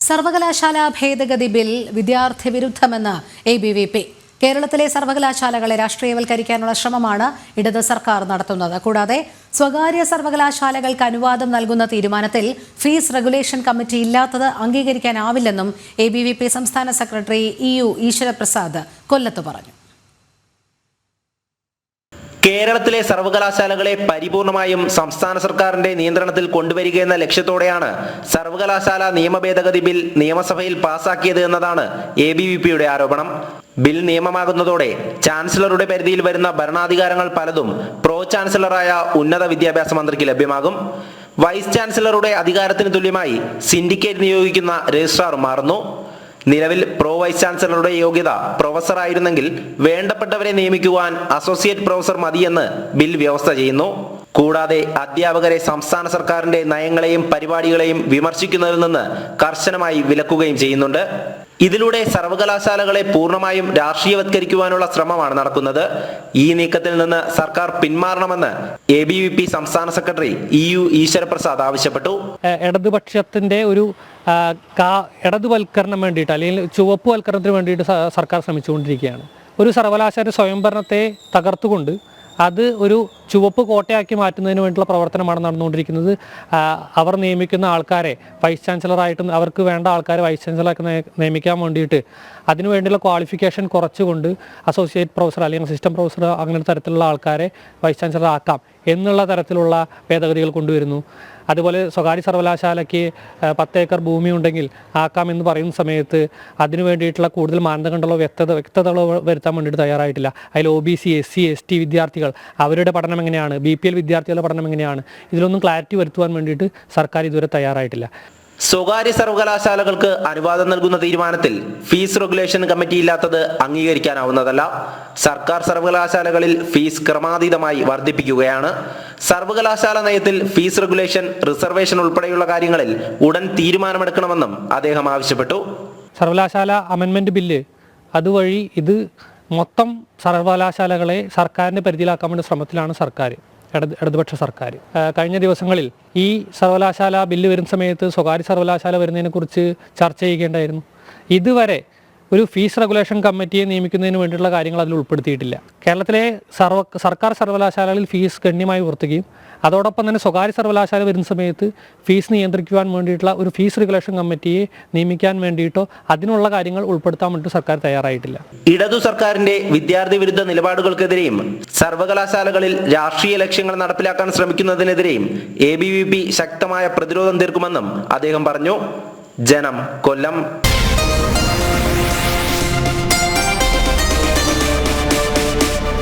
സർവകലാശാല ഭേദഗതി ബിൽ വിദ്യാർത്ഥി വിരുദ്ധമെന്ന് ABVP. കേരളത്തിലെ സർവകലാശാലകളെ രാഷ്ട്രീയവൽക്കരിക്കാനുള്ള ശ്രമമാണ് ഇടത് സർക്കാർ നടത്തുന്നത്. കൂടാതെ സ്വകാര്യ സർവകലാശാലകൾക്ക് അനുവാദം നൽകുന്ന തീരുമാനത്തിൽ ഫീസ് റെഗുലേഷൻ കമ്മിറ്റി ഇല്ലാത്തത് അംഗീകരിക്കാനാവില്ലെന്നും ABVP സംസ്ഥാന സെക്രട്ടറി EU ഈശ്വരപ്രസാദ് കൊല്ലത്ത് പറഞ്ഞു. കേരളത്തിലെ സർവകലാശാലകളെ പരിപൂർണമായും സംസ്ഥാന സർക്കാരിന്റെ നിയന്ത്രണത്തിൽ കൊണ്ടുവരികയെന്ന ലക്ഷ്യത്തോടെയാണ് സർവകലാശാല നിയമ ഭേദഗതി ബിൽ നിയമസഭയിൽ പാസാക്കിയത് എന്നതാണ് ABVPയുടെ ആരോപണം. ബിൽ നിയമമാകുന്നതോടെ ചാൻസലറുടെ പരിധിയിൽ വരുന്ന ഭരണാധികാരങ്ങൾ പലതും പ്രോ ചാൻസലറായ ഉന്നത വിദ്യാഭ്യാസ മന്ത്രിക്ക് ലഭ്യമാകും. വൈസ് ചാൻസലറുടെ അധികാരത്തിന് തുല്യമായി സിൻഡിക്കേറ്റ് നിയോഗിക്കുന്ന രജിസ്ട്രാർ മാറുന്നു. നിലവിൽ പ്രോ വൈസ് ചാൻസലറുടെ യോഗ്യത പ്രൊഫസർ ആയിരുന്നെങ്കിൽ വേണ്ടപ്പെട്ടവരെ നിയമിക്കുവാൻ അസോസിയേറ്റ് പ്രൊഫസർ മതിയെന്ന് ബിൽ വ്യവസ്ഥ ചെയ്യുന്നു. കൂടാതെ അധ്യാപകരെ സംസ്ഥാന സർക്കാരിന്റെ നയങ്ങളെയും പരിപാടികളെയും വിമർശിക്കുന്നതിൽ നിന്ന് കർശനമായി വിലക്കുകയും ചെയ്യുന്നുണ്ട്. ഇതിലൂടെ സർവകലാശാലകളെ പൂർണ്ണമായും രാഷ്ട്രീയവത്കരിക്കുവാനുള്ള ശ്രമമാണ് നടക്കുന്നത്. ഈ നീക്കത്തിൽ നിന്ന് സർക്കാർ പിന്മാറണമെന്ന് ABVP സംസ്ഥാന സെക്രട്ടറി EU ഈശ്വരപ്രസാദ് ആവശ്യപ്പെട്ടു. ഇടതുപക്ഷത്തിന്റെ ഒരു ഇടതുവൽക്കരണം വേണ്ടിയിട്ട് അല്ലെങ്കിൽ ചുവപ്പുവൽക്കരണത്തിന് വേണ്ടിയിട്ട് സർക്കാർ ശ്രമിച്ചുകൊണ്ടിരിക്കുകയാണ്. ഒരു സർവകലാശാല സ്വയംഭരണത്തെ തകർത്തുകൊണ്ട് അത് ഒരു ചുവപ്പ് കോട്ടയാക്കി മാറ്റുന്നതിന് വേണ്ടിയുള്ള പ്രവർത്തനമാണ് നടന്നുകൊണ്ടിരിക്കുന്നത്. അവർ നിയമിക്കുന്ന ആൾക്കാരെ വൈസ് ചാൻസലറായിട്ടും അവർക്ക് വേണ്ട ആൾക്കാരെ വൈസ് ചാൻസലറാക്കി നിയമിക്കാൻ വേണ്ടിയിട്ട് അതിനുവേണ്ടിയുള്ള ക്വാളിഫിക്കേഷൻ കുറച്ചുകൊണ്ട് അസോസിയേറ്റ് പ്രൊഫസർ അല്ലെങ്കിൽ അസിസ്റ്റന്റ് പ്രൊഫസർ അങ്ങനെ തരത്തിലുള്ള ആൾക്കാരെ വൈസ് ചാൻസലർ ആക്കാം എന്നുള്ള തരത്തിലുള്ള ഭേദഗതികൾ കൊണ്ടുവരുന്നു. അതുപോലെ സ്വകാര്യ സർവകലാശാലയ്ക്ക് 10 ഏക്കർ ഭൂമി ഉണ്ടെങ്കിൽ ആക്കാം എന്ന് പറയുന്ന സമയത്ത് അതിനു വേണ്ടിയിട്ടുള്ള കൂടുതൽ മാനദണ്ഡങ്ങളോ വ്യക്തതകളോ വരുത്താൻ വേണ്ടിയിട്ട് തയ്യാറായിട്ടില്ല. അതിൽ OBC, SC, ST വിദ്യാർത്ഥികൾ അവരുടെ പഠനം എങ്ങനെയാണ്, BPL വിദ്യാർത്ഥികളുടെ പഠനം എങ്ങനെയാണ്, ഇതിലൊന്നും ക്ലാരിറ്റി വരുത്തുവാൻ വേണ്ടിയിട്ട് സർക്കാർ ഇതുവരെ തയ്യാറായിട്ടില്ല. സ്വകാര്യ സർവകലാശാലകൾക്ക് അനുവാദം നൽകുന്ന തീരുമാനത്തിൽ ഫീസ് റെഗുലേഷൻ കമ്മിറ്റി ഇല്ലാത്തത് അംഗീകരിക്കാനാവുന്നതല്ല. സർക്കാർ സർവകലാശാലകളിൽ ഫീസ് ക്രമാതീതമായി വർദ്ധിപ്പിക്കുകയാണ്. സർവകലാശാല നയത്തിൽ ഫീസ് റെഗുലേഷൻ, റിസർവേഷൻ ഉൾപ്പെടെയുള്ള കാര്യങ്ങളിൽ ഉടൻ തീരുമാനമെടുക്കണമെന്നും അദ്ദേഹം ആവശ്യപ്പെട്ടു. സർവകലാശാല അമെൻമെന്റ് ബില്ല് അതുവഴി ഇത് മൊത്തം സർവകലാശാലകളെ സർക്കാരിന്റെ പരിധിയിലാക്കാൻ വേണ്ടി ശ്രമത്തിലാണ് സർക്കാർ, ഇടതുപക്ഷ സർക്കാർ. കഴിഞ്ഞ ദിവസങ്ങളിൽ ഈ സർവകലാശാല ബില്ല് വരുന്ന സമയത്ത് സ്വകാര്യ സർവകലാശാല വരുന്നതിനെക്കുറിച്ച് ചർച്ച ചെയ്യുകയുണ്ടായിരുന്നു. ഇതുവരെ ഒരു ഫീസ് റെഗുലേഷൻ കമ്മിറ്റിയെ നിയമിക്കുന്നതിന് വേണ്ടിയിട്ടുള്ള കാര്യങ്ങൾ അതിൽ ഉൾപ്പെടുത്തിയിട്ടില്ല. കേരളത്തിലെ സർക്കാർ സർവകലാശാലകളിൽ ഫീസ് ഗണ്യമായി ഉയർത്തുകയും അതോടൊപ്പം തന്നെ സ്വകാര്യ സർവകലാശാല വരുന്ന സമയത്ത് ഫീസ് നിയന്ത്രിക്കുവാൻ വേണ്ടിയിട്ടുള്ള ഒരു ഫീസ് റെഗുലേഷൻ കമ്മിറ്റിയെ നിയമിക്കാൻ വേണ്ടിയിട്ടോ അതിനുള്ള കാര്യങ്ങൾ ഉൾപ്പെടുത്താൻ വേണ്ടി സർക്കാർ തയ്യാറായിട്ടില്ല. ഇടതു സർക്കാരിന്റെ വിദ്യാർത്ഥി വിരുദ്ധ നിലപാടുകൾക്കെതിരെയും സർവകലാശാലകളിൽ രാഷ്ട്രീയ ലക്ഷ്യങ്ങൾ നടപ്പിലാക്കാൻ ശ്രമിക്കുന്നതിനെതിരെയും ABVP ശക്തമായ പ്രതിരോധം തീർക്കുമെന്നും അദ്ദേഹം പറഞ്ഞു. ജനം, കൊല്ലം.